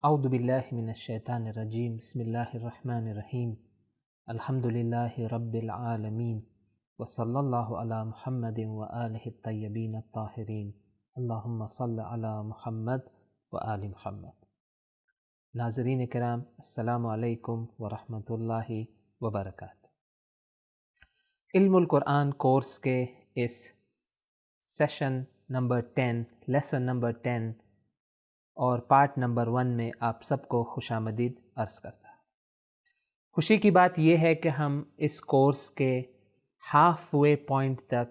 اعوذ باللہ من الشیطان الرجیم بسم اللہ الرحمن الرحیم الحمد للہ رب العالمین وصلی اللہ علی محمد وآلہ الطیبین الطاہرین اللہم صل علی محمد وآل محمد۔ ناظرین کرام، السلام علیکم ورحمۃ اللہ وبرکاتہ۔ علم القرآن کورس کے اس سیشن نمبر 10، لیسن نمبر 10 اور پارٹ نمبر 1 میں آپ سب کو خوش آمدید عرض کرتا ہے۔ خوشی کی بات یہ ہے کہ ہم اس کورس کے ہاف وے پوائنٹ تک،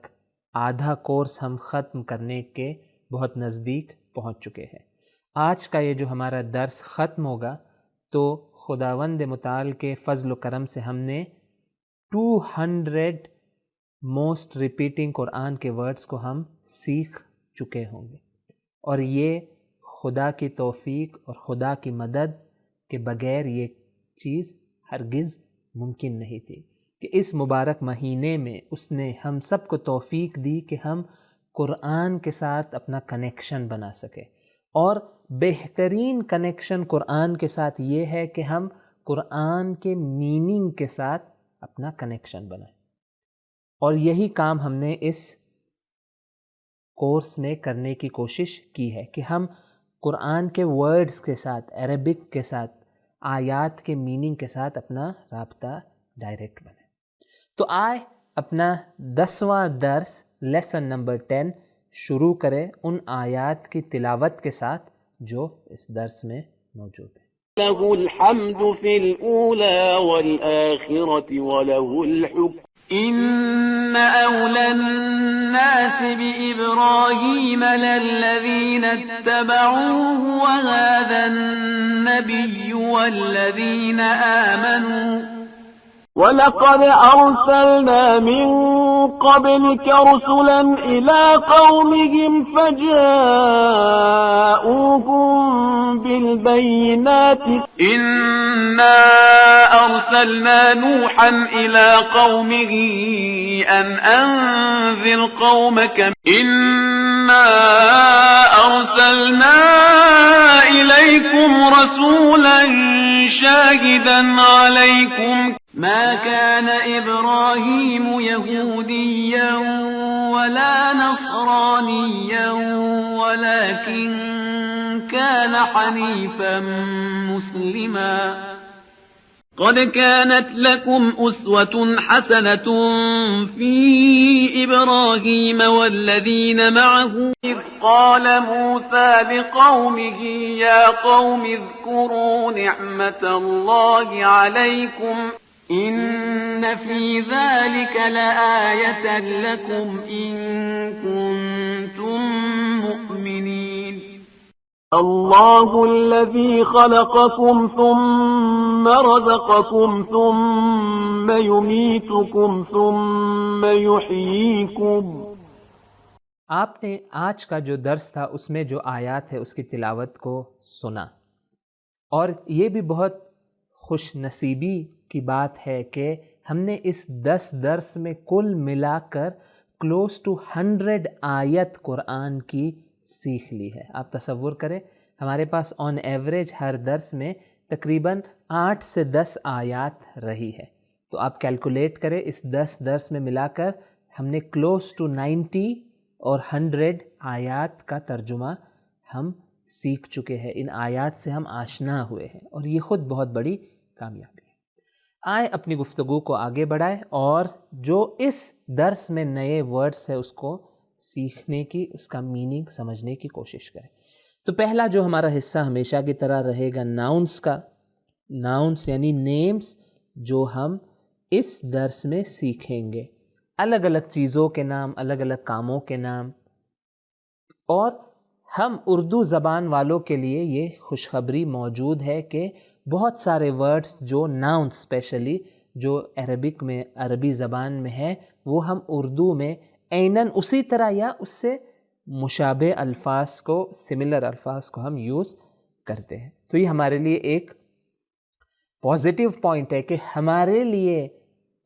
آدھا کورس ہم ختم کرنے کے بہت نزدیک پہنچ چکے ہیں۔ آج کا یہ جو ہمارا درس ختم ہوگا تو خداوند متعال کے فضل و کرم سے ہم نے 200 موسٹ ریپیٹنگ قرآن کے ورڈز کو ہم سیکھ چکے ہوں گے، اور یہ خدا کی توفیق اور خدا کی مدد کے بغیر یہ چیز ہرگز ممکن نہیں تھی کہ اس مبارک مہینے میں اس نے ہم سب کو توفیق دی کہ ہم قرآن کے ساتھ اپنا کنیکشن بنا سکے۔ اور بہترین کنیکشن قرآن کے ساتھ یہ ہے کہ ہم قرآن کے میننگ کے ساتھ اپنا کنیکشن بنائیں، اور یہی کام ہم نے اس کورس میں کرنے کی کوشش کی ہے کہ ہم قرآن کے ورڈز کے ساتھ، عربک کے ساتھ، آیات کے میننگ کے ساتھ اپنا رابطہ ڈائریکٹ بنائیں۔ تو آئے اپنا 10واں درس، لیسن نمبر 10 شروع کریں ان آیات کی تلاوت کے ساتھ جو اس درس میں موجود ہیں۔ لَهُ الْحَمْدُ فِي الْأُولَى وَالْآخِرَةِ وَلَهُ الْحُكْمُ إِنَّ أَوْلَى النَّاسِ بِإِبْرَاهِيمَ لَلَّذِينَ اتَّبَعُوهُ وَهَذَا النَّبِيُّ وَالَّذِينَ آمَنُوا وَلَقَدْ أَرْسَلْنَا مِن قَبْلِكَ رُسُلًا إِلَى قَوْمِهِمْ فَجَاءُوهُم بِالْبَيِّنَاتِ إِنَّا أَرْسَلْنَا نُوحًا إِلَى قَوْمِهِ أَنْ أَنذِرْ قَوْمَكَ إِنَّا أَرْسَلْنَا إِلَيْكُمْ رَسُولًا شَاهِدًا عَلَيْكُمْ مَا كَانَ إِبْرَاهِيمُ يَهُودِيًّا وَلَا نَصْرَانِيًّا وَلَكِنْ كَانَ حَنِيفًا مُسْلِمًا قَدْ كَانَتْ لَكُمْ أُسْوَةٌ حَسَنَةٌ فِي إِبْرَاهِيمَ وَالَّذِينَ مَعَهُ إِذْ قَالَ مُوسَى لِقَوْمِهِ يَا قَوْمِ اذْكُرُوا نِعْمَةَ اللَّهِ عَلَيْكُمْ إِنَّ فِي ذَلِكَ لَآيَةً لَكُمْ إِن كُنتُم مُّؤْمِنِينَ اللَّهُ الَّذِي خَلَقَكُمْ ثُمَّ رَزَقَكُمْ ثُمَّ يُمِيتُكُمْ ثُمَّ يُحْيِيكُمْ۔ آپ نے آج کا جو درس تھا اس میں جو آیات ہے اس کی تلاوت کو سنا، اور یہ بھی بہت خوش نصیبی کی بات ہے کہ ہم نے اس 10 درس میں کل ملا کر کلوز ٹو 100 آیت قرآن کی سیکھ لی ہے۔ آپ تصور کریں، ہمارے پاس آن ایوریج ہر درس میں تقریباً 8 سے 10 آیات رہی ہے، تو آپ کیلکولیٹ کریں اس 10 درس میں ملا کر ہم نے کلوز ٹو 90 اور 100 آیات کا ترجمہ ہم سیکھ چکے ہیں، ان آیات سے ہم آشنا ہوئے ہیں، اور یہ خود بہت بڑی کامیابی ہے۔ آئے اپنی گفتگو کو آگے بڑھائیں اور جو اس درس میں نئے ورڈز ہے اس کو سیکھنے کی، اس کا میننگ سمجھنے کی کوشش کریں۔ تو پہلا جو ہمارا حصہ ہمیشہ کی طرح رہے گا ناؤنس کا، ناؤنس یعنی نیمز جو ہم اس درس میں سیکھیں گے، الگ الگ چیزوں کے نام، الگ الگ کاموں کے نام۔ اور ہم اردو زبان والوں کے لیے یہ خوشخبری موجود ہے کہ بہت سارے ورڈز جو ناؤن اسپیشلی جو عربک میں، عربی زبان میں ہے، وہ ہم اردو میں عیناً اسی طرح یا اس سے مشابہ الفاظ کو، سملر الفاظ کو ہم یوز کرتے ہیں۔ تو یہ ہمارے لیے ایک پازیٹیو پوائنٹ ہے کہ ہمارے لیے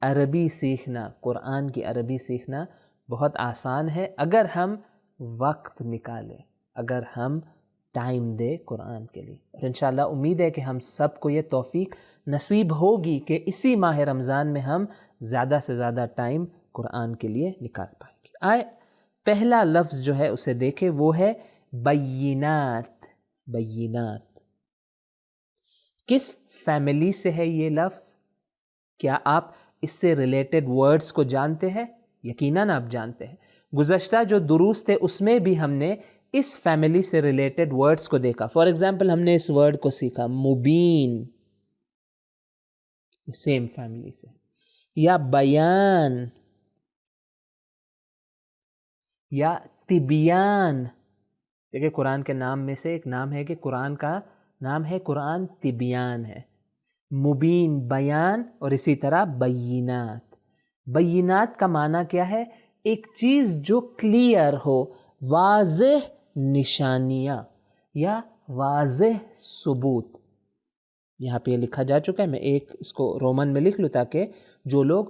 عربی سیکھنا، قرآن کی عربی سیکھنا بہت آسان ہے اگر ہم وقت نکالیں، اگر ہم ٹائم دے قرآن کے لیے. اور انشاءاللہ امید ہے کہ ہم سب کو یہ توفیق نصیب ہوگی کہ اسی ماہ رمضان میں ہم زیادہ سے زیادہ ٹائم قرآن کے لیے نکال پائیں گے. آئے پہلا لفظ جو ہے اسے دیکھیں، وہ ہے بینات. بینات کس فیملی سے ہے یہ لفظ؟ کیا آپ اس سے ریلیٹڈ ورڈز کو جانتے ہیں؟ یقیناً آپ جانتے ہیں. گزشتہ جو دروس تھے اس میں بھی ہم نے اس فیملی سے ریلیٹڈ ورڈز کو دیکھا. فار ایگزامپل ہم نے اس ورڈ کو سیکھا مبین، سیم فیملی سے، یا بیان، یا تبیان. دیکھیں قرآن کے نام میں سے ایک نام ہے کہ قرآن کا نام ہے قرآن تبیان ہے. مبین بیان، اور اسی طرح بینات. بینات کا معنی کیا ہے؟ ایک چیز جو کلیئر ہو، واضح نشانیاں یا واضح ثبوت. یہاں پہ یہ لکھا جا چکا ہے، میں ایک اس کو رومن میں لکھ لوں تاکہ جو لوگ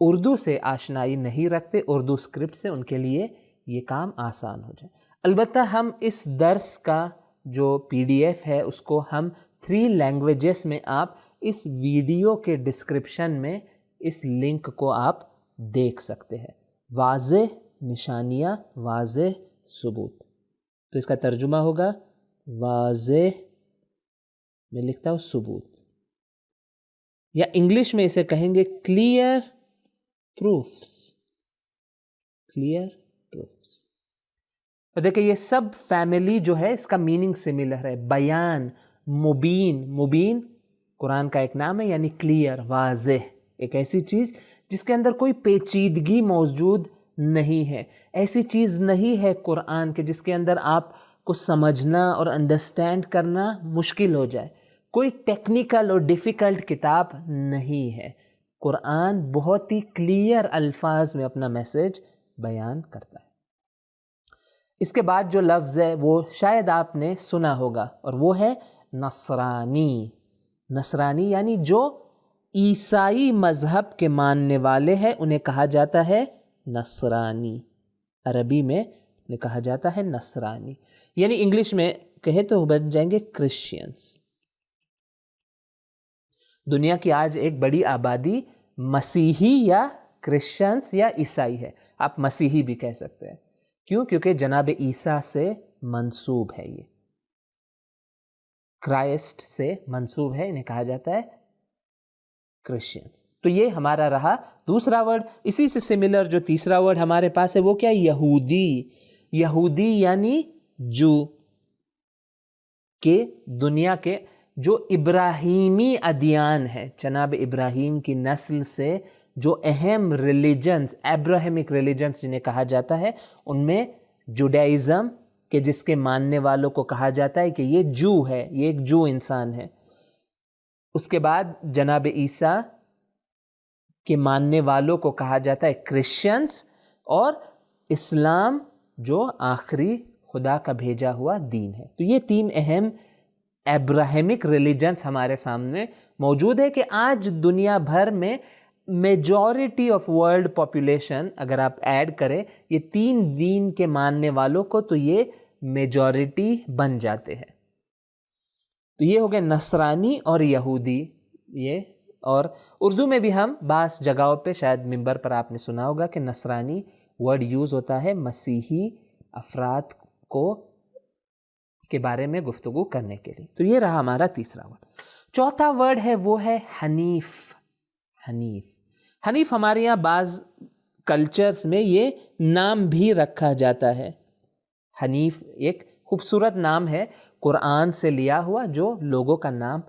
اردو سے آشنائی نہیں رکھتے، اردو اسکرپٹ سے، ان کے لیے یہ کام آسان ہو جائے. البتہ ہم اس درس کا جو PDF ہے اس کو ہم 3 لینگویجز میں، آپ اس ویڈیو کے ڈسکرپشن میں اس لنک کو آپ دیکھ سکتے ہیں. واضح نشانیاں، واضح ثبوت. تو اس کا ترجمہ ہوگا واضح، میں لکھتا ہوں ثبوت، یا انگلش میں اسے کہیں گے کلیئر پروفس. Clear proofs. اور دیکھیں یہ سب فیملی جو ہے اس کا میننگ سملر ہے. بیان، مبین. مبین قرآن کا ایک نام ہے، یعنی کلیئر، واضح. ایک ایسی چیز جس کے اندر کوئی پیچیدگی موجود نہیں ہے. ایسی چیز نہیں ہے قرآن کے جس کے اندر آپ کو سمجھنا اور انڈرسٹینڈ کرنا مشکل ہو جائے. کوئی ٹیکنیکل اور ڈیفیکلٹ کتاب نہیں ہے. قرآن بہت ہی کلیئر الفاظ میں اپنا میسج بیان کرتا ہے. اس کے بعد جو لفظ ہے وہ شاید آپ نے سنا ہوگا، اور وہ ہے نصرانی. نصرانی یعنی جو عیسائی مذہب کے ماننے والے ہیں انہیں کہا جاتا ہے نصرانی. عربی میں انہیں کہا جاتا ہے نصرانی، یعنی انگلش میں کہے تو بن جائیں گے کرسچینس. دنیا کی آج ایک بڑی آبادی مسیحی یا کرسچنس یا عیسائی ہے. آپ مسیحی بھی کہہ سکتے ہیں. کیوں؟ کیونکہ جناب عیسیٰ سے منسوب ہے، یہ کرائسٹ سے منسوب ہے، انہیں کہا جاتا ہے کرسچنس. تو یہ ہمارا رہا دوسرا ورڈ. اسی سے سملر جو تیسرا ورڈ ہمارے پاس ہے وہ کیا؟ یہودی. یہودی یعنی جو، کہ دنیا کے جو ابراہیمی ادیان ہے، جناب ابراہیم کی نسل سے جو اہم ریلیجنز، ابراہیمک ریلیجنز جنہیں کہا جاتا ہے، ان میں جوڈائزم کہ جس کے ماننے والوں کو کہا جاتا ہے کہ یہ جو ہے، یہ ایک جو انسان ہے. اس کے بعد جناب عیسیٰ کے ماننے والوں کو کہا جاتا ہے کرسچنز، اور اسلام جو آخری خدا کا بھیجا ہوا دین ہے. تو یہ 3 اہم ابراہیمک ریلیجنز ہمارے سامنے موجود ہے کہ آج دنیا بھر میں میجورٹی آف ورلڈ پاپولیشن اگر آپ ایڈ کریں یہ 3 دین کے ماننے والوں کو تو یہ میجورٹی بن جاتے ہیں. تو یہ ہو گئے نصرانی اور یہودی. یہ اور اردو میں بھی ہم بعض جگہوں پہ شاید منبر پر آپ نے سنا ہوگا کہ نصرانی ورڈ یوز ہوتا ہے مسیحی افراد کو کے بارے میں گفتگو کرنے کے لیے. تو یہ رہا ہمارا تیسرا ورڈ. چوتھا ورڈ ہے وہ ہے حنیف. حنیف. حنیف ہمارے یہاں بعض کلچرز میں یہ نام بھی رکھا جاتا ہے. حنیف ایک خوبصورت نام ہے قرآن سے لیا ہوا جو لوگوں کا نام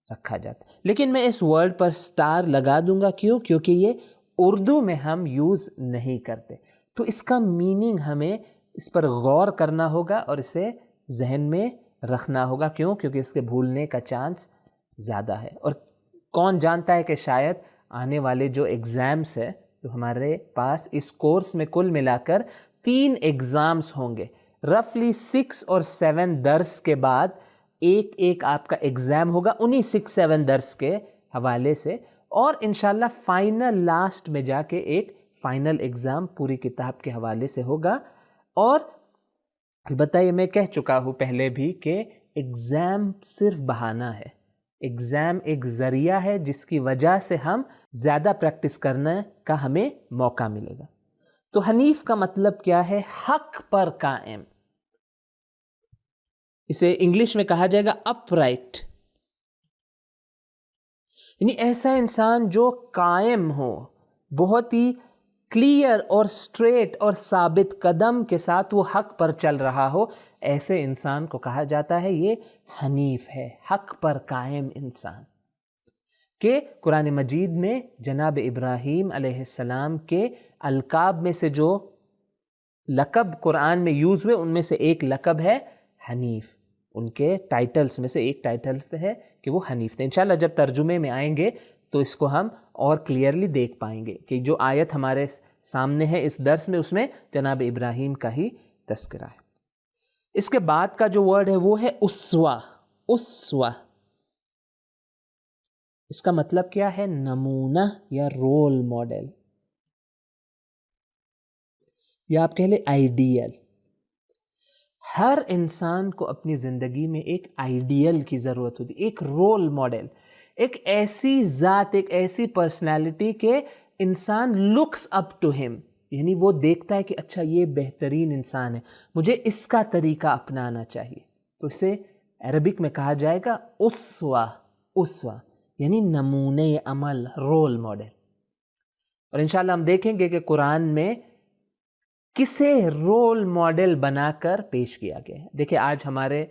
رکھا جاتا ہے. لیکن میں اس ورڈ پر سٹار لگا دوں گا. کیوں؟ کیونکہ یہ اردو میں ہم یوز نہیں کرتے. تو اس کا میننگ ہمیں اس پر غور کرنا ہوگا اور اسے ذہن میں رکھنا ہوگا. کیوں؟ کیونکہ اس کے بھولنے کا چانس زیادہ ہے. اور کون جانتا ہے کہ شاید آنے والے جو ایگزامس ہے تو ہمارے پاس اس کورس میں کل ملا کر 3 ایگزامس ہوں گے. رفلی 6 اور 7 درس کے بعد ایک آپ کا ایگزام ہوگا انہی 6-7 درس کے حوالے سے. اور انشاءاللہ فائنل لاسٹ میں جا کے ایک فائنل ایگزام پوری کتاب کے حوالے سے ہوگا. اور البتہ یہ میں کہہ چکا ہوں پہلے بھی کہ ایگزام صرف بہانہ ہے، ایگزام ایک ذریعہ ہے جس کی وجہ سے ہم زیادہ پریکٹس کرنے کا ہمیں موقع ملے گا۔ تو حنیف کا مطلب کیا ہے؟ حق پر قائم، اسے انگلش میں کہا جائے گا اپ رائٹ، یعنی ایسا انسان جو قائم ہو، بہت ہی کلیئر اور اسٹریٹ اور ثابت قدم کے ساتھ وہ حق پر چل رہا ہو، ایسے انسان کو کہا جاتا ہے یہ حنیف ہے، حق پر قائم انسان۔ کہ قرآن مجید میں جناب ابراہیم علیہ السلام کے القاب میں سے جو لقب قرآن میں یوز ہوئے ان میں سے ایک لقب ہے حنیف، ان کے ٹائٹلز میں سے ایک ٹائٹل ہے کہ وہ حنیف تھے۔ انشاءاللہ جب ترجمے میں آئیں گے تو اس کو ہم اور کلیئرلی دیکھ پائیں گے کہ جو آیت ہمارے سامنے ہے اس درس میں، اس میں جناب ابراہیم کا ہی تذکرہ ہے۔ اس کے بعد کا جو ورڈ ہے وہ ہے اسوہ۔ اسوہ اس کا مطلب کیا ہے؟ نمونہ یا رول ماڈل، یا آپ کہہ لیں آئیڈیل۔ ہر انسان کو اپنی زندگی میں ایک آئیڈیل کی ضرورت ہوتی ہے، ایک رول ماڈل، ایک ایسی ذات، ایک ایسی پرسنالٹی کہ انسان لکس اپ ٹو ہم، یعنی وہ دیکھتا ہے کہ اچھا یہ بہترین انسان ہے، مجھے اس کا طریقہ اپنانا چاہیے۔ تو اسے عربک میں کہا جائے گا اسوہ۔ اسوہ یعنی نمونے عمل، رول ماڈل۔ اور انشاءاللہ ہم دیکھیں گے کہ قرآن میں کسے رول ماڈل بنا کر پیش کیا گیا ہے۔ دیکھیں آج ہمارے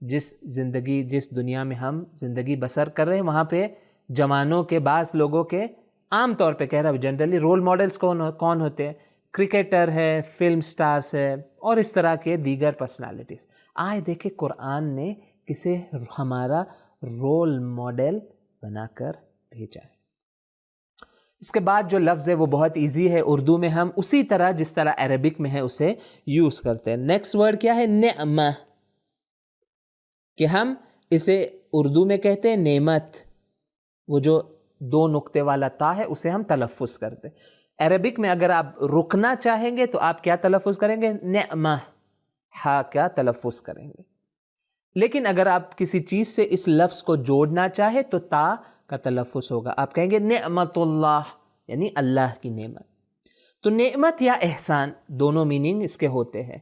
جس دنیا میں ہم زندگی بسر کر رہے ہیں وہاں پہ جوانوں کے، بعض لوگوں کے، عام طور پہ کہہ رہا ہوں جنرلی، رول ماڈلز کون ہوتے ہیں؟ کرکٹر ہے، فلم سٹارز ہے، اور اس طرح کے دیگر پرسنالٹیز۔ آج دیکھیں قرآن نے کسے ہمارا رول ماڈل بنا کر بھیجا ہے۔ اس کے بعد جو لفظ ہے وہ بہت ایزی ہے، اردو میں ہم اسی طرح جس طرح عربک میں ہے اسے یوز کرتے ہیں۔ نیکسٹ ورڈ کیا ہے؟ نعمہ، کہ ہم اسے اردو میں کہتے ہیں نعمت، وہ جو 2 نقطے والا تا ہے اسے ہم تلفظ کرتے ہیں۔ عربک میں اگر آپ رکنا چاہیں گے تو آپ کیا تلفظ کریں گے؟ نعمہ، ہا کا تلفظ کریں گے۔ لیکن اگر آپ کسی چیز سے اس لفظ کو جوڑنا چاہے تو تا کا تلفظ ہوگا، آپ کہیں گے نعمت اللہ، یعنی اللہ کی نعمت۔ تو نعمت یا احسان دونوں میننگ اس کے ہوتے ہیں،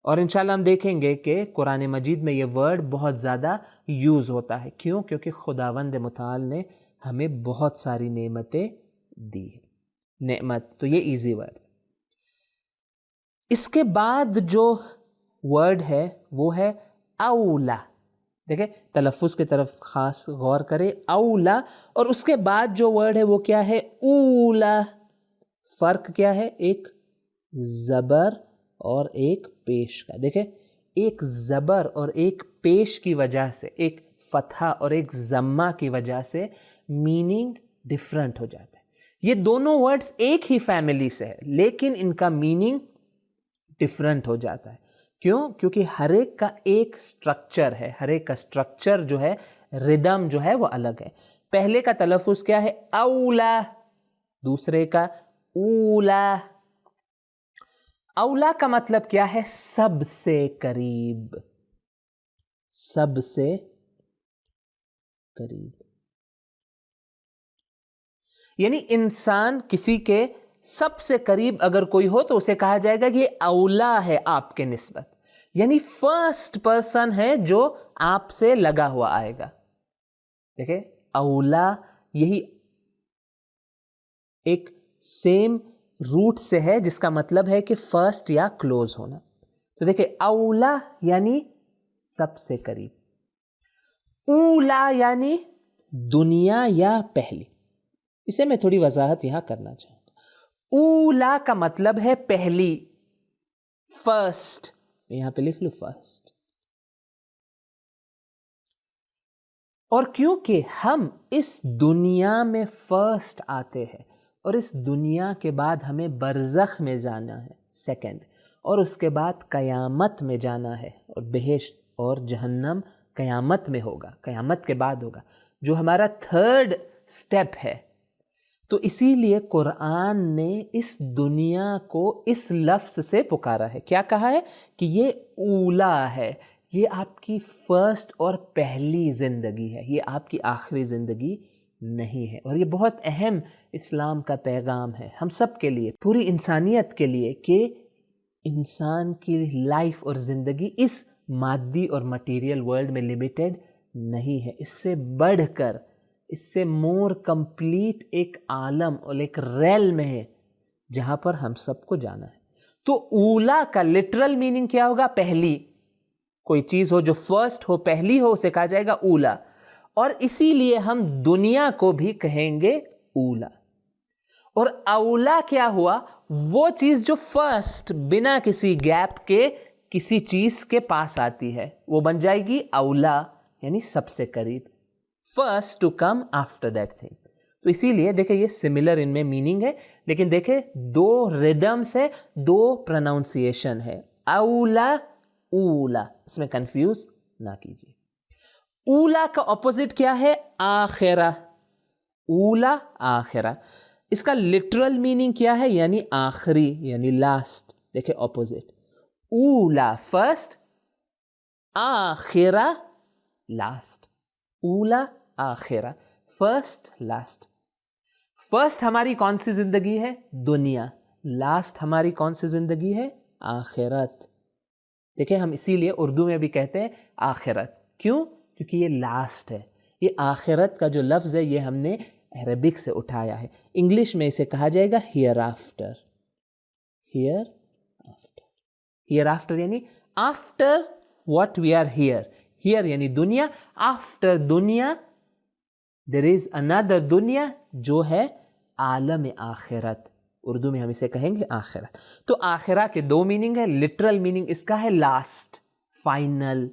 اور انشاءاللہ ہم دیکھیں گے کہ قرآن مجید میں یہ ورڈ بہت زیادہ یوز ہوتا ہے۔ کیوں؟ کیونکہ خداوند متعال نے ہمیں بہت ساری نعمتیں دی ہیں۔ نعمت، تو یہ ایزی ورڈ۔ اس کے بعد جو ورڈ ہے وہ ہے اولا۔ دیکھیں تلفظ کی طرف خاص غور کریں، اولا، اور اس کے بعد جو ورڈ ہے وہ کیا ہے؟ اولا۔ فرق کیا ہے؟ ایک زبر اور ایک پیش کا۔ دیکھیں ایک زبر اور ایک پیش کی وجہ سے، ایک فتحہ اور ایک ضمہ کی وجہ سے میننگ ڈفرنٹ ہو جاتا ہے۔ یہ دونوں ورڈز ایک ہی فیملی سے ہے لیکن ان کا میننگ ڈفرنٹ ہو جاتا ہے۔ کیوں؟ کیونکہ ہر ایک کا ایک سٹرکچر ہے، ہر ایک کا سٹرکچر جو ہے، ردم جو ہے وہ الگ ہے۔ پہلے کا تلفظ کیا ہے؟ اولا، دوسرے کا اولا۔ اولا کا مطلب کیا ہے؟ سب سے قریب، سب سے قریب، یعنی انسان کسی کے سب سے قریب اگر کوئی ہو تو اسے کہا جائے گا کہ یہ اولا ہے آپ کے نسبت، یعنی فرسٹ پرسن ہے جو آپ سے لگا ہوا آئے گا۔ دیکھیں اولا یہی ایک سیم روٹ سے ہے جس کا مطلب ہے کہ فرسٹ یا کلوز ہونا۔ تو دیکھیں اولا یعنی سب سے قریب، اولا یعنی دنیا یا پہلی۔ اسے میں تھوڑی وضاحت یہاں کرنا چاہوں گا۔ اولا کا مطلب ہے پہلی، فرسٹ، یہاں پہ لکھ لو فرسٹ۔ اور کیونکہ ہم اس دنیا میں فرسٹ آتے ہیں اور اس دنیا کے بعد ہمیں برزخ میں جانا ہے سیکنڈ، اور اس کے بعد قیامت میں جانا ہے، اور بہشت اور جہنم قیامت میں ہوگا، قیامت کے بعد ہوگا، جو ہمارا تھرڈ سٹیپ ہے۔ تو اسی لیے قرآن نے اس دنیا کو اس لفظ سے پکارا ہے. کیا کہا ہے کہ یہ اولا ہے، یہ آپ کی فرسٹ اور پہلی زندگی ہے، یہ آپ کی آخری زندگی نہیں ہے. اور یہ بہت اہم اسلام کا پیغام ہے ہم سب کے لیے، پوری انسانیت کے لیے، کہ انسان کی لائف اور زندگی اس مادی اور مٹیریل ورلڈ میں لمیٹڈ نہیں ہے. اس سے بڑھ کر، اس سے مور کمپلیٹ ایک عالم اور ایک ریلم ہے جہاں پر ہم سب کو جانا ہے. تو اولا کا لٹرل میننگ کیا ہوگا؟ پہلی. کوئی چیز ہو جو فرسٹ ہو، پہلی ہو، اسے کہا جائے گا اولا. اور اسی لیے ہم دنیا کو بھی کہیں گے اولا. اور اولا کیا ہوا؟ وہ چیز جو فرسٹ بنا کسی گیپ کے کسی چیز کے پاس آتی ہے، وہ بن جائے گی اولا، یعنی سب سے قریب. First to come after that thing. تو اسی لیے دیکھیں یہ سملر ان میں میننگ ہے، لیکن دیکھیں دو ریدمس ہے، دو پروناؤنسیشن ہے، اولا اولا. اس میں کنفیوز نہ کیجیے. اولا کا اپوزٹ کیا ہے؟ آخرہ. اولا آخرہ. اس کا لٹرل میننگ کیا ہے؟ یعنی آخری، یعنی لاسٹ. دیکھیں اپوزٹ، اولا فرسٹ، آخرہ لاسٹ. اولا آخرہ، فرسٹ لاسٹ. فرسٹ ہماری کون سی زندگی ہے؟ دنیا. لاسٹ ہماری کون سی زندگی ہے؟ آخرت. دیکھیں ہم اسی لیے اردو میں بھی کہتے ہیں آخرت. کیوں؟ کیونکہ یہ لاسٹ ہے. یہ آخرت کا جو لفظ ہے یہ ہم نے عربک سے اٹھایا ہے. انگلش میں اسے کہا جائے گا hereafter. Hereafter. Hereafter یعنی after what we are here. Here یعنی دنیا، آفٹر دنیا دیر از اندر دنیا جو ہے عالم آخرت. اردو میں ہم اسے کہیں گے آخرت. تو آخرہ کے دو میننگ ہے. لٹرل میننگ اس کا ہے لاسٹ، فائنل.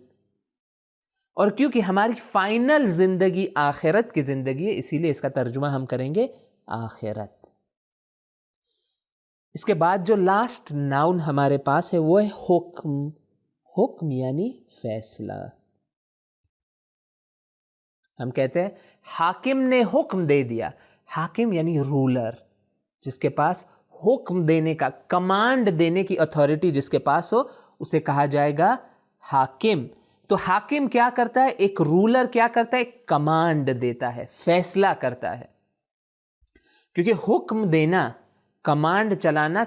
اور کیونکہ ہماری فائنل زندگی آخرت کی زندگی ہے، اسی لیے اس کا ترجمہ ہم کریں گے آخرت. اس کے بعد جو لاسٹ ناؤن ہمارے پاس ہے وہ ہے حکم. حکم یعنی فیصلہ. ہم کہتے ہیں حاکم نے حکم دے دیا. حاکم یعنی رولر، جس کے پاس حکم دینے کا، کمانڈ دینے کی اتھارٹی جس کے پاس ہو، اسے کہا جائے گا حاکم. تو حاکم کیا کرتا ہے؟ ایک رولر کیا کرتا ہے؟ ایک کمانڈ دیتا ہے، فیصلہ کرتا ہے. کیونکہ حکم دینا، کمانڈ چلانا،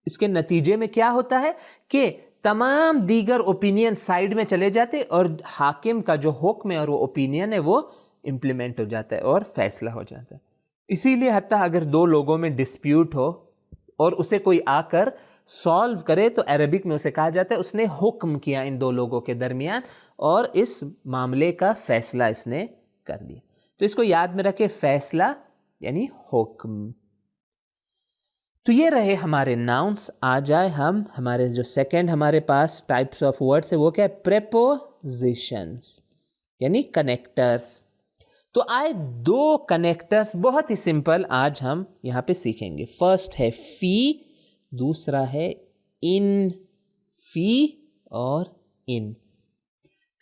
اس کے نتیجے میں کیا ہوتا ہے کہ تمام دیگر اوپینین سائیڈ میں چلے جاتے اور حاکم کا جو حکم ہے اور وہ اوپینین ہے وہ امپلیمنٹ ہو جاتا ہے اور فیصلہ ہو جاتا ہے. اسی لیے حتیٰ اگر دو لوگوں میں ڈسپیوٹ ہو اور اسے کوئی آ کر سالو کرے تو عربک میں اسے کہا جاتا ہے اس نے حکم کیا ان دو لوگوں کے درمیان اور اس معاملے کا فیصلہ اس نے کر دیا. تو اس کو یاد میں رکھے، فیصلہ یعنی حکم. تو یہ رہے ہمارے ناؤنس. آ جائے ہم ہمارے جو سیکنڈ ہمارے پاس ٹائپس آف ورڈس ہے وہ کیا ہے؟ پریپوزیشنز یعنی کنیکٹرز. تو آئے دو کنیکٹرز بہت ہی سمپل آج ہم یہاں پہ سیکھیں گے. فرسٹ ہے فی، دوسرا ہے ان. فی اور ان.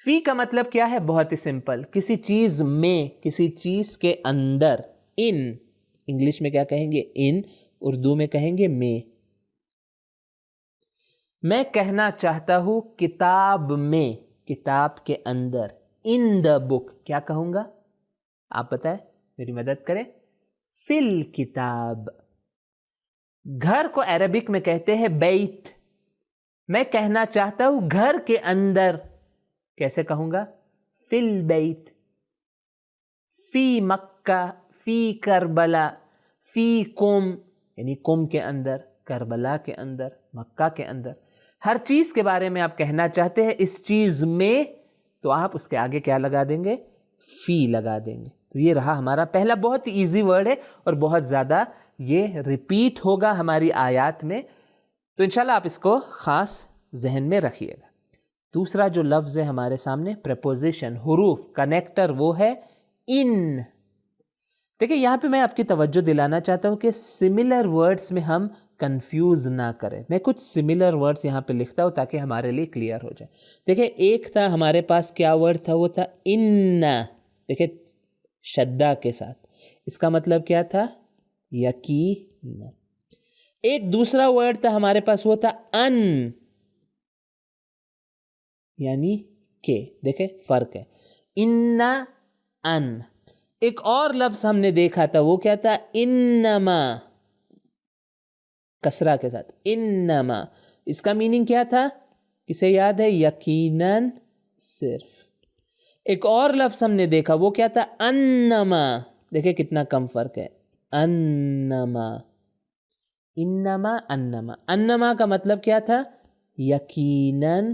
فی کا مطلب کیا ہے؟ بہت ہی سمپل، کسی چیز میں، کسی چیز کے اندر. ان انگلش میں کیا کہیں گے؟ ان. اردو میں کہیں گے میں. میں کہنا چاہتا ہوں کتاب میں، کتاب کے اندر. ان دا بک کیا کہوں گا؟ آپ بتائیں، میری مدد کریں. فی الکتاب. گھر کو عربک میں کہتے ہیں بیت. میں کہنا چاہتا ہوں گھر کے اندر، کیسے کہوں گا؟ فی البیت. فی مکہ، فی کربلا، فی کم یعنی کم کے اندر، کربلا کے اندر، مکہ کے اندر. ہر چیز کے بارے میں آپ کہنا چاہتے ہیں اس چیز میں، تو آپ اس کے آگے کیا لگا دیں گے؟ فی لگا دیں گے. تو یہ رہا ہمارا پہلا بہت ہی ایزی ورڈ ہے اور بہت زیادہ یہ ریپیٹ ہوگا ہماری آیات میں. تو انشاءاللہ آپ اس کو خاص ذہن میں رکھیے گا. دوسرا جو لفظ ہے ہمارے سامنے، پریپوزیشن، حروف، کنیکٹر، وہ ہے ان. دیکھیں یہاں پہ میں آپ کی توجہ دلانا چاہتا ہوں کہ سملر ورڈز میں ہم کنفیوز نہ کریں. میں کچھ سملر ورڈز یہاں پہ لکھتا ہوں تاکہ ہمارے لیے کلیئر ہو جائے. دیکھیں ایک تھا ہمارے پاس، کیا ورڈ تھا؟ وہ تھا ان. دیکھیں شدہ کے ساتھ. اس کا مطلب کیا تھا؟ یقینا. ایک دوسرا ورڈ تھا ہمارے پاس، وہ تھا ان، یعنی کہ. دیکھیں فرق ہے، انا ان. ایک اور لفظ ہم نے دیکھا تھا، وہ کیا تھا؟ انما، کسرہ کے ساتھ انما. اس کا میننگ کیا تھا؟ کسے یاد ہے؟ یقیناً صرف. ایک اور لفظ ہم نے دیکھا، وہ کیا تھا؟ انما. دیکھیں کتنا کم فرق ہے. انما، انما انما. انما کا مطلب کیا تھا؟ یقیناً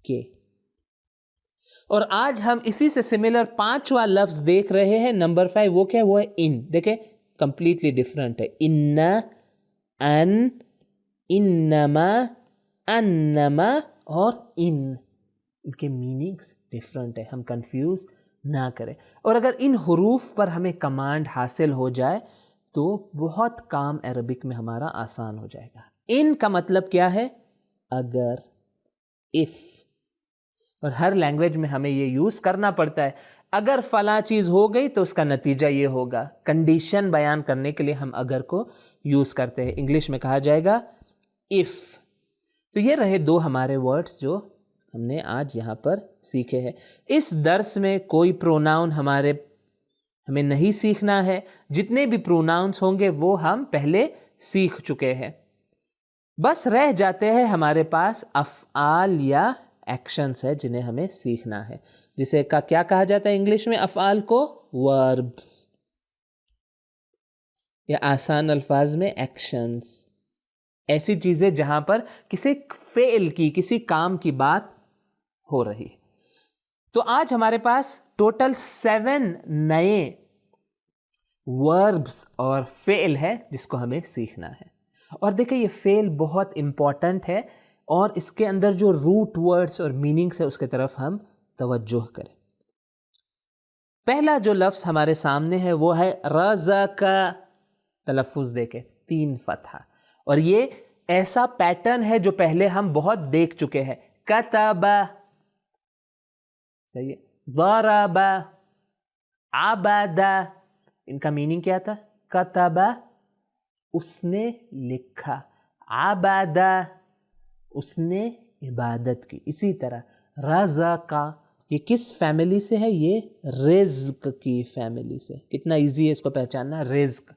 کہ. اور آج ہم اسی سے سملر 5واں لفظ دیکھ رہے ہیں، نمبر 5. وہ کیا؟ وہ ہے ان. دیکھیں کمپلیٹلی ڈفرنٹ ہے. انا، ان، انما، انما اور ان کے میننگز ڈفرنٹ ہے، ہم کنفیوز نہ کریں. اور اگر ان حروف پر ہمیں کمانڈ حاصل ہو جائے تو بہت کام عربک میں ہمارا آسان ہو جائے گا. ان کا مطلب کیا ہے؟ اگر، اف. اور ہر لینگویج میں ہمیں یہ یوز کرنا پڑتا ہے. اگر فلاں چیز ہو گئی تو اس کا نتیجہ یہ ہوگا. کنڈیشن بیان کرنے کے لیے ہم اگر کو یوز کرتے ہیں. انگلش میں کہا جائے گا اف. تو یہ رہے دو ہمارے ورڈز جو ہم نے آج یہاں پر سیکھے ہیں. اس درس میں کوئی پروناؤن ہمیں نہیں سیکھنا ہے. جتنے بھی پروناؤنس ہوں گے وہ ہم پہلے سیکھ چکے ہیں. بس رہ جاتے ہیں ہمارے پاس افعال یا ایکشنز ہے جنہیں ہمیں سیکھنا ہے، جسے کیا کہا جاتا ہے انگلش میں؟ افعال کو وربس، یا آسان الفاظ میں ایکشنز. ایسی چیزیں جہاں پر کسی فعل کی، کسی کام کی بات ہو رہی. تو آج ہمارے پاس ٹوٹل 7 نئے وربس اور فعل ہے جس کو ہمیں سیکھنا ہے. اور دیکھیں یہ فعل بہت امپورٹنٹ ہے، اور اس کے اندر جو روٹ ورڈز اور میننگس ہے اس کی طرف ہم توجہ کریں. پہلا جو لفظ ہمارے سامنے ہے وہ ہے رزق. تلفظ دیکھیں 3 فتحہ. اور یہ ایسا پیٹرن ہے جو پہلے ہم بہت دیکھ چکے ہیں. کتب، صحیح ہے. ضرب، عبد. ان کا میننگ کیا تھا؟ کتب، اس نے لکھا. عبد، اس نے عبادت کی. اسی طرح رزق، یہ کس فیملی سے ہے؟ یہ رزق کی فیملی سے. کتنا ایزی ہے اس کو پہچاننا. رزق،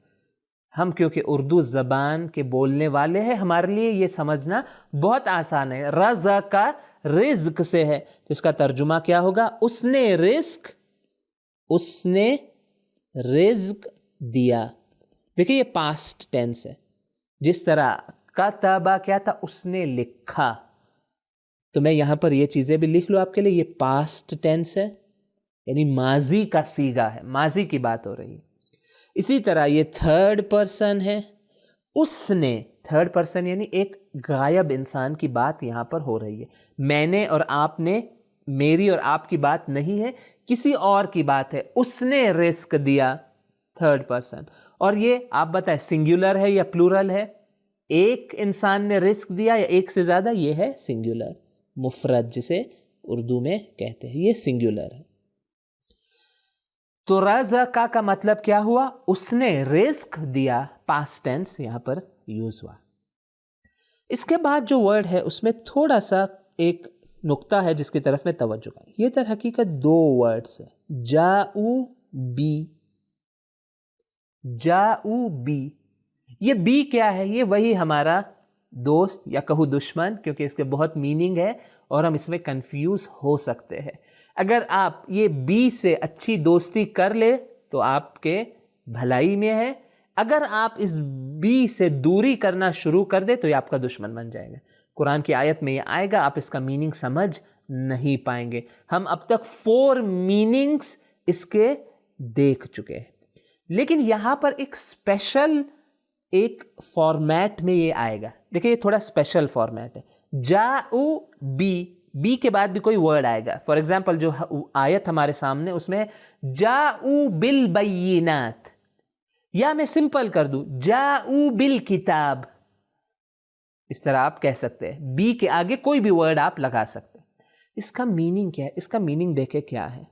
ہم کیونکہ اردو زبان کے بولنے والے ہیں، ہمارے لیے یہ سمجھنا بہت آسان ہے. رزق رزق سے ہے تو اس کا ترجمہ کیا ہوگا؟ اس نے رزق، اس نے رزق دیا. دیکھیں یہ پاسٹ ٹینس ہے. جس طرح کتبہ کیا تھا؟ اس نے لکھا. تو میں یہاں پر یہ چیزیں بھی لکھ لوں آپ کے لیے. یہ پاسٹ ٹینس ہے، یعنی ماضی کا صیغہ ہے، ماضی کی بات ہو رہی ہے. اسی طرح یہ تھرڈ پرسن ہے. اس نے، تھرڈ پرسن یعنی ایک غائب انسان کی بات یہاں پر ہو رہی ہے. میں نے اور آپ نے، میری اور آپ کی بات نہیں ہے، کسی اور کی بات ہے. اس نے رزق دیا، تھرڈ پرسن. اور یہ آپ بتائیں سنگولر ہے یا پلورل ہے؟ ایک انسان نے رزق دیا یا ایک سے زیادہ؟ یہ ہے سنگولر، مفرد جسے اردو میں کہتے ہیں، یہ سنگولر ہے. تو رزق کا مطلب کیا ہوا؟ اس نے رزق دیا. پاسٹ ٹینس یہاں پر یوز ہوا. اس کے بعد جو ورڈ ہے اس میں تھوڑا سا ایک نقطہ ہے جس کی طرف میں توجہ کریں. یہ در حقیقت 2 ورڈز ہیں. جاؤ بی، جاؤ بی. یہ بی کیا ہے؟ یہ وہی ہمارا دوست یا کہو دشمن، کیونکہ اس کے بہت میننگ ہے اور ہم اس میں کنفیوز ہو سکتے ہیں. اگر آپ یہ بی سے اچھی دوستی کر لے تو آپ کے بھلائی میں ہے. اگر آپ اس بی سے دوری کرنا شروع کر دے تو یہ آپ کا دشمن بن جائے گا. قرآن کی آیت میں یہ آئے گا، آپ اس کا میننگ سمجھ نہیں پائیں گے. ہم اب تک 4 میننگز اس کے دیکھ چکے ہیں، لیکن یہاں پر ایک اسپیشل ایک فارمیٹ میں یہ آئے گا. دیکھیں یہ تھوڑا اسپیشل فارمیٹ ہے. جاؤ بی، بی کے بعد بھی کوئی ورڈ آئے گا. فار ایگزامپل جو آیت ہمارے سامنے اس میں جاؤ بالبینات، یا میں سمپل کر دوں جاؤ بالکتاب. اس طرح آپ کہہ سکتے ہیں. بی کے آگے کوئی بھی ورڈ آپ لگا سکتے ہیں. اس کا میننگ کیا ہے؟ اس کا میننگ دیکھیں کیا ہے.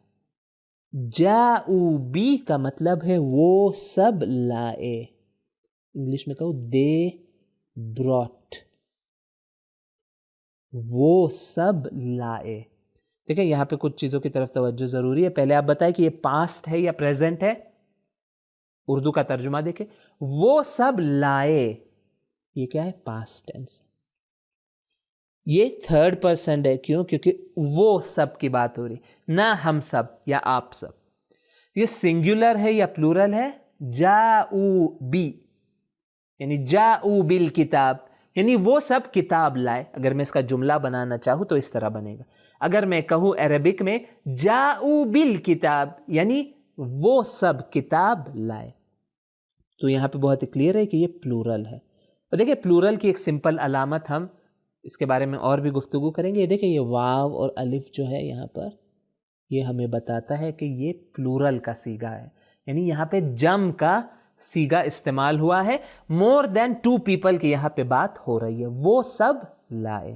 جاؤ بی کا مطلب ہے وہ سب لائے. انگلش میں کہو دے براٹ، وہ سب لائے. دیکھیں یہاں پہ کچھ چیزوں کی طرف توجہ ضروری ہے. پہلے آپ بتائیں کہ یہ پاسٹ ہے یا پریزنٹ ہے. اردو کا ترجمہ دیکھیں، وہ سب لائے، یہ کیا ہے؟ Past tense. یہ تھرڈ پرسن ہے. کیوں؟ کیونکہ وہ سب کی بات ہو رہی، نہ ہم سب یا آپ سب. یہ سنگولر ہے یا پلورل ہے؟ جاؤ بی، یعنی جاؤ بالکتاب، یعنی وہ سب کتاب لائے. اگر میں اس کا جملہ بنانا چاہوں تو اس طرح بنے گا. اگر میں کہوں عربک میں جاؤ بالکتاب، یعنی وہ سب کتاب لائے، تو یہاں پہ بہت کلیئر ہے کہ یہ پلورل ہے. اور دیکھیں پلورل کی ایک سمپل علامت، ہم اس کے بارے میں اور بھی گفتگو کریں گے. یہ دیکھیں یہ واو اور الف جو ہے یہاں پر، یہ ہمیں بتاتا ہے کہ یہ پلورل کا صیغہ ہے، یعنی یہاں پہ جم کا صیغہ استعمال ہوا ہے. مور دین 2 پیپل کی یہاں پہ بات ہو رہی ہے. وہ سب لائے.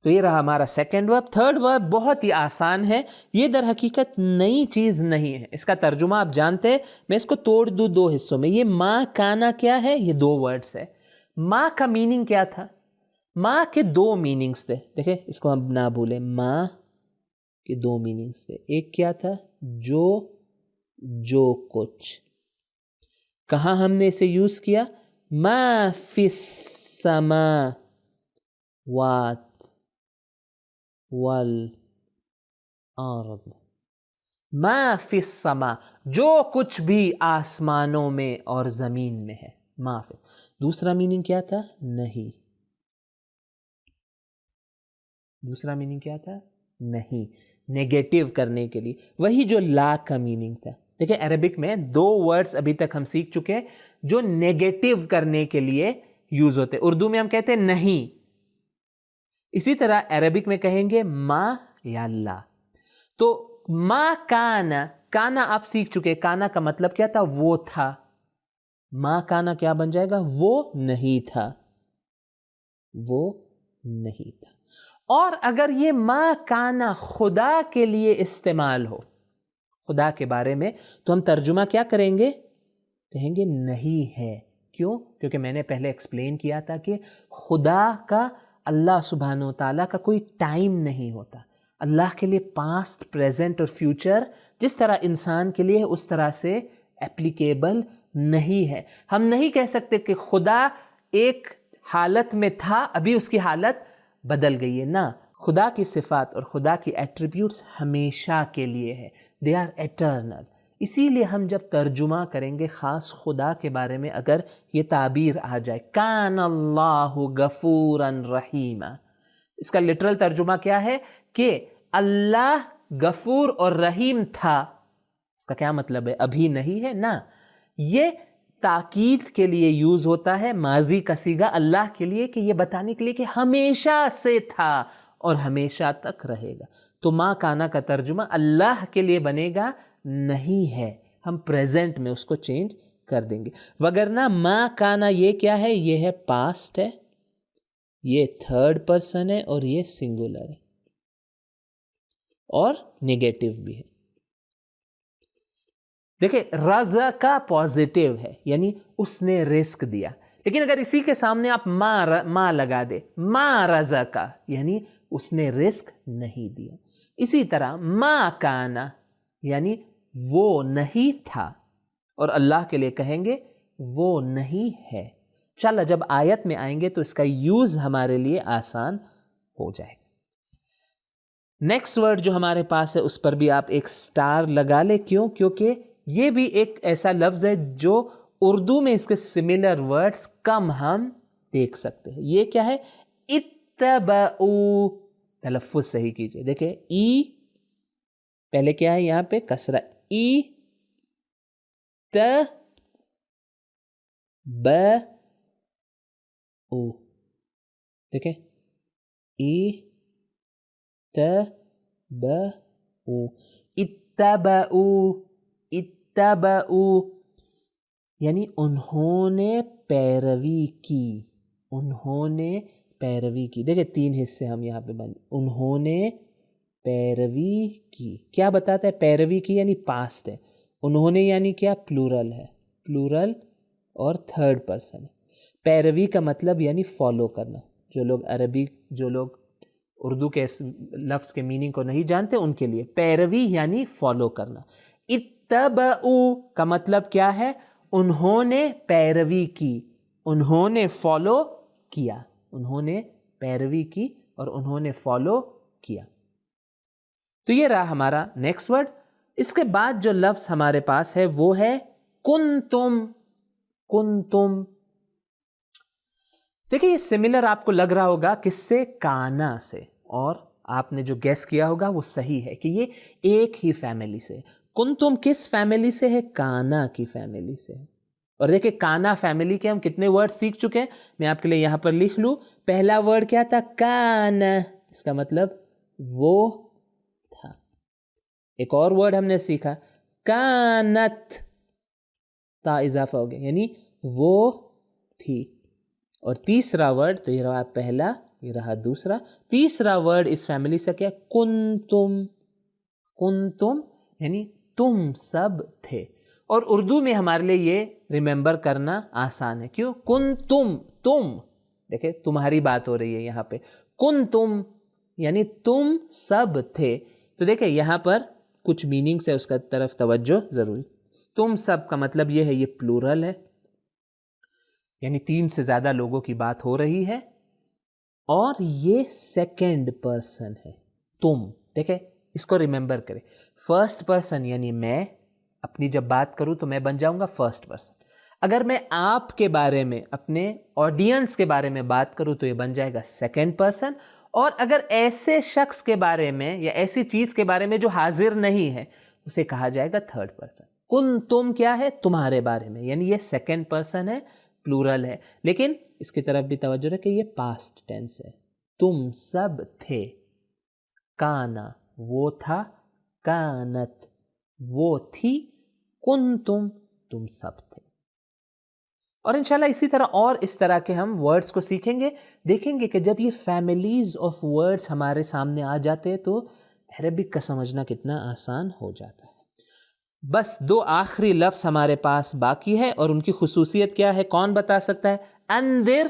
تو یہ رہا ہمارا سیکنڈ ورب. تھرڈ ورب بہت ہی آسان ہے. یہ در حقیقت نئی چیز نہیں ہے. اس کا ترجمہ آپ جانتے ہیں. میں اس کو توڑ دوں 2 حصوں میں. یہ ما کانا کیا ہے؟ یہ 2 ورڈز ہے. ما کا میننگ کیا تھا؟ ما کے 2 میننگز تھے. دیکھیں اس کو ہم نہ بھولیں، ما کے 2 میننگز تھے. ایک کیا تھا؟ جو کچھ. کہاں ہم نے اسے یوز کیا؟ ما فی السماوات والارض. ما فی السما، جو کچھ بھی آسمانوں میں اور زمین میں ہے. ما فی. دوسرا میننگ کیا تھا؟ نہیں. دوسرا میننگ کیا تھا؟ نہیں. نیگیٹو کرنے کے لیے. وہی جو لا کا میننگ تھا. دیکھیں عربک میں 2 ورڈز ابھی تک ہم سیکھ چکے جو نیگیٹو کرنے کے لیے یوز ہوتے. اردو میں ہم کہتے ہیں نہیں. اسی طرح عربک میں کہیں گے ما یا لا. تو ما کانا، کانا آپ سیکھ چکے. کانا کا مطلب کیا تھا؟ وہ تھا. ما کانا کیا بن جائے گا؟ وہ نہیں تھا. وہ نہیں تھا. اور اگر یہ ما کانا خدا کے لیے استعمال ہو، خدا کے بارے میں، تو ہم ترجمہ کیا کریں گے؟ کہیں گے نہیں ہے. کیوں؟ کیونکہ میں نے پہلے ایکسپلین کیا تھا کہ خدا کا، اللہ سبحانہ و تعالیٰ کا کوئی ٹائم نہیں ہوتا. اللہ کے لیے پاسٹ، پریزنٹ اور فیوچر جس طرح انسان کے لیے اس طرح سے اپلیکیبل نہیں ہے. ہم نہیں کہہ سکتے کہ خدا ایک حالت میں تھا، ابھی اس کی حالت بدل گئی ہے. نہ، خدا کی صفات اور خدا کی ایٹریبیوٹس ہمیشہ کے لیے ہے. They are eternal. اسی لیے ہم جب ترجمہ کریں گے خاص خدا کے بارے میں، اگر یہ تعبیر آ جائے کان اللہ غفورا رحیما، اس کا لٹرل ترجمہ کیا ہے؟ کہ اللہ غفور اور رحیم تھا. اس کا کیا مطلب ہے؟ ابھی نہیں ہے. نہ، یہ تاکید کے لیے یوز ہوتا ہے، ماضی کا صیغہ اللہ کے لیے، کہ یہ بتانے کے لیے کہ ہمیشہ سے تھا اور ہمیشہ تک رہے گا. تو ما کانا کا ترجمہ اللہ کے لیے بنے گا نہیں ہے. ہم پریزنٹ میں اس کو چینج کر دیں گے. وگرنہ ما کانا یہ کیا ہے؟ یہ ہے پاسٹ ہے، یہ تھرڈ پرسن ہے، اور یہ سنگولر ہے اور نیگیٹو بھی ہے. دیکھیں رزقا پازیٹیو ہے، یعنی اس نے رزق دیا. لیکن اگر اسی کے سامنے آپ ما لگا دے، ما رزقا، یعنی اس نے رزق نہیں دیا. اسی طرح ما کانا یعنی وہ نہیں تھا، اور اللہ کے لیے کہیں گے وہ نہیں ہے. انشاءاللہ جب آیت میں آئیں گے تو اس کا یوز ہمارے لیے آسان ہو جائے گا. نیکسٹ ورڈ جو ہمارے پاس ہے اس پر بھی آپ ایک سٹار لگا لیں. کیوں؟ کیونکہ یہ بھی ایک ایسا لفظ ہے جو اردو میں اس کے سملر ورڈز کم ہم دیکھ سکتے ہیں. یہ کیا ہے؟ اتبعوا. تلفظ صحیح کیجئے. دیکھیں ای پہلے کیا ہے یہاں پہ؟ کسرہ. ای ت ب او. دیکھیں ای ت ب او. اتبعوا. اتبعوا یعنی انہوں نے پیروی کی. انہوں نے پیروی کی. دیکھیں 3 حصے ہم یہاں پہ انہوں نے پیروی کی. کیا بتاتا ہے؟ پیروی کی یعنی پاسٹ ہے. انہوں نے یعنی کیا؟ پلورل ہے. پلورل اور تھرڈ پرسن ہے. پیروی کا مطلب یعنی فالو کرنا. جو لوگ اردو کے اس لفظ کے میننگ کو نہیں جانتے ان کے لیے پیروی یعنی فالو کرنا. اتبعوا کا مطلب کیا ہے؟ انہوں نے پیروی کی، انہوں نے فالو کیا، انہوں نے پیروی کی اور انہوں نے فالو کیا. تو یہ رہا ہمارا نیکسٹ ورڈ. اس کے بعد جو لفظ ہمارے پاس ہے وہ ہے کنتم. کنتم دیکھیں یہ سملر آپ کو لگ رہا ہوگا کس سے؟ کانا سے. اور آپ نے جو گیس کیا ہوگا وہ صحیح ہے کہ یہ ایک ہی فیملی سے. کنتم کس فیملی سے ہے؟ کانا کی فیملی سے ہے. اور دیکھیں کانا فیملی کے ہم کتنے ورڈ سیکھ چکے ہیں. میں آپ کے لیے یہاں پر لکھ لوں. پہلا ورڈ کیا تھا؟ کانا. اس کا مطلب وہ تھا. ایک اور ورڈ ہم نے سیکھا کانت، تا اضافہ ہو گیا یعنی وہ تھی. اور تیسرا ورڈ تو یہ رہا پہلا، یہ رہا دوسرا. تیسرا ورڈ اس فیملی سے کیا؟ کنتم. کنتم یعنی تم سب تھے. اور اردو میں ہمارے لیے یہ ریممبر کرنا آسان ہے. کیوں؟ کنتم، تم. دیکھیں تمہاری بات ہو رہی ہے یہاں پہ. کنتم یعنی تم سب تھے. تو دیکھیں یہاں پر کچھ میننگ سے اس کا طرف توجہ ضروری. تم سب کا مطلب یہ ہے یہ پلورل ہے یعنی 3 سے زیادہ لوگوں کی بات ہو رہی ہے. اور یہ سیکنڈ پرسن ہے تم. دیکھیں اس کو ریممبر کریں. فرسٹ پرسن یعنی میں اپنی جب بات کروں تو میں بن جاؤں گا فرسٹ پرسن. اگر میں آپ کے بارے میں اپنے آڈینس کے بارے میں بات کروں تو یہ بن جائے گا سیکنڈ پرسن. اور اگر ایسے شخص کے بارے میں یا ایسی چیز کے بارے میں جو حاضر نہیں ہے اسے کہا جائے گا تھرڈ پرسن. کن تم کیا ہے؟ تمہارے بارے میں یعنی یہ سیکنڈ پرسن ہے، پلورل ہے. لیکن اس کی طرف بھی توجہ رکھیں کہ یہ پاسٹ ٹینس ہے. تم سب تھے. کانا وہ تھا، کانت وہ تھی، کنتم تم سب تھے. اور انشاءاللہ اسی طرح اور اس طرح کے ہم ورڈز کو سیکھیں گے. دیکھیں گے کہ جب یہ فیملیز آف ورڈز ہمارے سامنے آ جاتے ہیں تو عربک کا سمجھنا کتنا آسان ہو جاتا ہے. بس 2 آخری لفظ ہمارے پاس باقی ہے اور ان کی خصوصیت کیا ہے کون بتا سکتا ہے؟ انذر،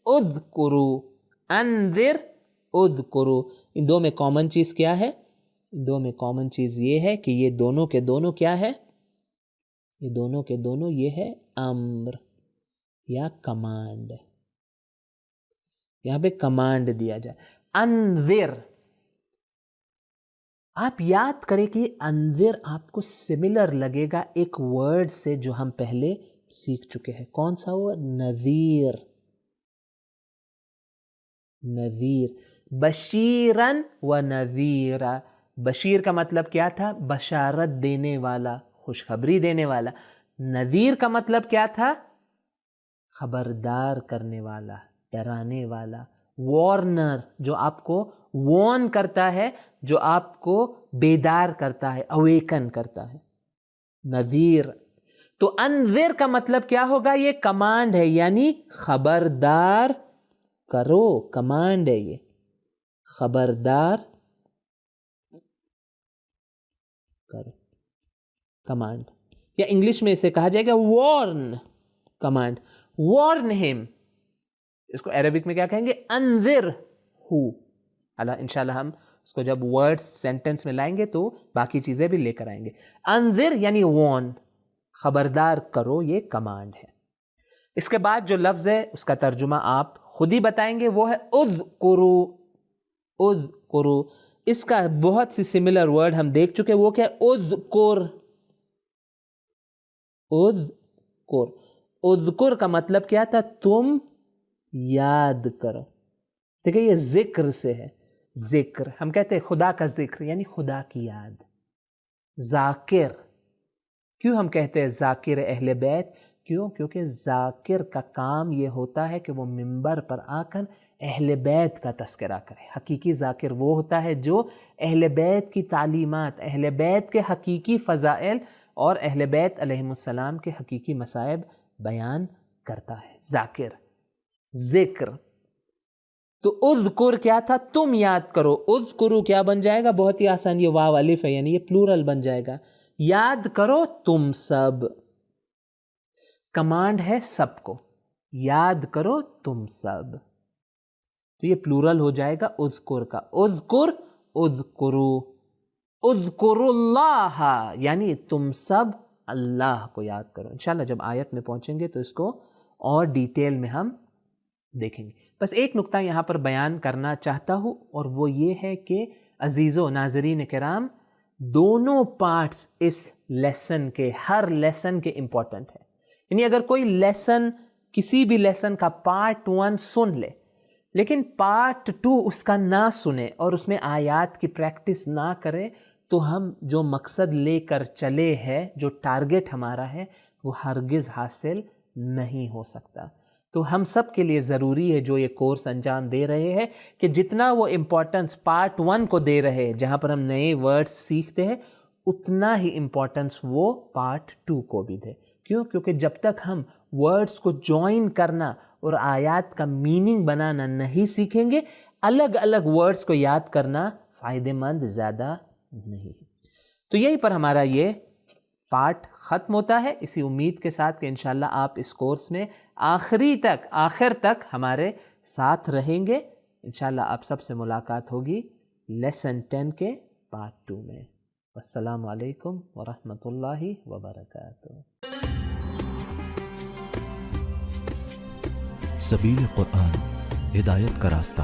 اذکرو. انذر، اذکرو. ان 2 میں کامن چیز کیا ہے؟ ان 2 میں کامن چیز یہ ہے کہ یہ دونوں کے دونوں کیا ہے؟ یہ دونوں کے دونوں یہ ہے امر یا کمانڈ. یہاں پہ کمانڈ دیا جائے. انذر. آپ یاد کریں کہ انذر آپ کو سملر لگے گا ایک ورڈ سے جو ہم پہلے سیکھ چکے ہیں. کون سا ورڈ؟ نذیر. نذیر. بشیرن و نذیرا. بشیر کا مطلب کیا تھا؟ بشارت دینے والا، خوشخبری دینے والا. نذیر کا مطلب کیا تھا؟ خبردار کرنے والا، ڈرانے والا. وارنر جو آپ کو وارن کرتا ہے، جو آپ کو بیدار کرتا ہے، اویکن کرتا ہے. نذیر. تو انذر کا مطلب کیا ہوگا؟ یہ کمانڈ ہے یعنی خبردار کرو. کمانڈ ہے یہ، خبردار کرو. کمانڈ یا انگلش میں اسے کہا جائے گا وارن. کمانڈ. وارن ہم. اس کو عربک میں کیا کہیں گے؟ انذر ہو. انشاءاللہ ہم اس کو جب ورڈ سینٹنس میں لائیں گے تو باقی چیزیں بھی لے کر آئیں گے. انذر یعنی وارن، خبردار کرو، یہ کمانڈ ہے. اس کے بعد جو لفظ ہے اس کا ترجمہ آپ خود ہی بتائیں گے، وہ ہے اذکرو. اذکرو. اس کا بہت سی سملر ورڈ ہم دیکھ چکے. وہ کیا ہے؟ اذکر. اذکر. اذکر کا مطلب کیا تھا؟ تم یاد کرو. دیکھیں یہ ذکر سے ہے. ذکر ہم کہتے ہیں خدا کا ذکر یعنی خدا کی یاد. ذاکر. کیوں ہم کہتے ہیں ذاکر اہل بیت؟ کیوں؟ کیونکہ ذاکر کا کام یہ ہوتا ہے کہ وہ منبر پر آ کر اہل بیت کا تذکرہ کرے. حقیقی ذاکر وہ ہوتا ہے جو اہل بیت کی تعلیمات، اہل بیت کے حقیقی فضائل اور اہل بیت علیہم السلام کے حقیقی مصائب بیان کرتا ہے. ذاکر. ذکر. تو اذکر کیا تھا؟ تم یاد کرو. اذکرو کیا بن جائے گا؟ بہت ہی آسان، یہ واو الف ہے یعنی یہ پلورل بن جائے گا. یاد کرو تم سب. کمانڈ ہے سب کو، یاد کرو تم سب، تو یہ پلورل ہو جائے گا اذکر کا، اذکر اذکرو، اذکر اللہ، یعنی تم سب اللہ کو یاد کرو۔ انشاءاللہ جب آیت میں پہنچیں گے تو اس کو اور ڈیٹیل میں ہم دیکھیں گے۔ بس ایک نقطہ یہاں پر بیان کرنا چاہتا ہوں، اور وہ یہ ہے کہ عزیزو ناظرین کرام، دونوں پارٹس اس لیسن کے، ہر لیسن کے امپورٹنٹ ہے۔ یعنی اگر کوئی لیسن، کسی بھی لیسن کا پارٹ 1 سن لے لیکن پارٹ 2 اس کا نہ سنے اور اس میں آیات کی پریکٹس نہ کرے، تو ہم جو مقصد لے کر چلے ہیں، جو ٹارگٹ ہمارا ہے، وہ ہرگز حاصل نہیں ہو سکتا۔ تو ہم سب کے لیے ضروری ہے جو یہ کورس انجام دے رہے ہیں کہ جتنا وہ امپورٹنس پارٹ 1 کو دے رہے ہیں جہاں پر ہم نئے ورڈز سیکھتے ہیں، اتنا ہی امپورٹنس وہ پارٹ 2 کو بھی دے۔ کیوں؟ کیونکہ جب تک ہم ورڈز کو جوائن کرنا اور آیات کا میننگ بنانا نہیں سیکھیں گے، الگ الگ ورڈز کو یاد کرنا فائدہ مند زیادہ نہیں۔ تو یہیں پر ہمارا یہ پارٹ ختم ہوتا ہے، اسی امید کے ساتھ کہ انشاءاللہ آپ اس کورس میں آخر تک ہمارے ساتھ رہیں گے۔ انشاءاللہ آپ سب سے ملاقات ہوگی لیسن 10 کے پارٹ 2 میں۔ السلام علیکم ورحمۃ اللہ وبرکاتہ۔ سبیل قرآن، ہدایت کا راستہ۔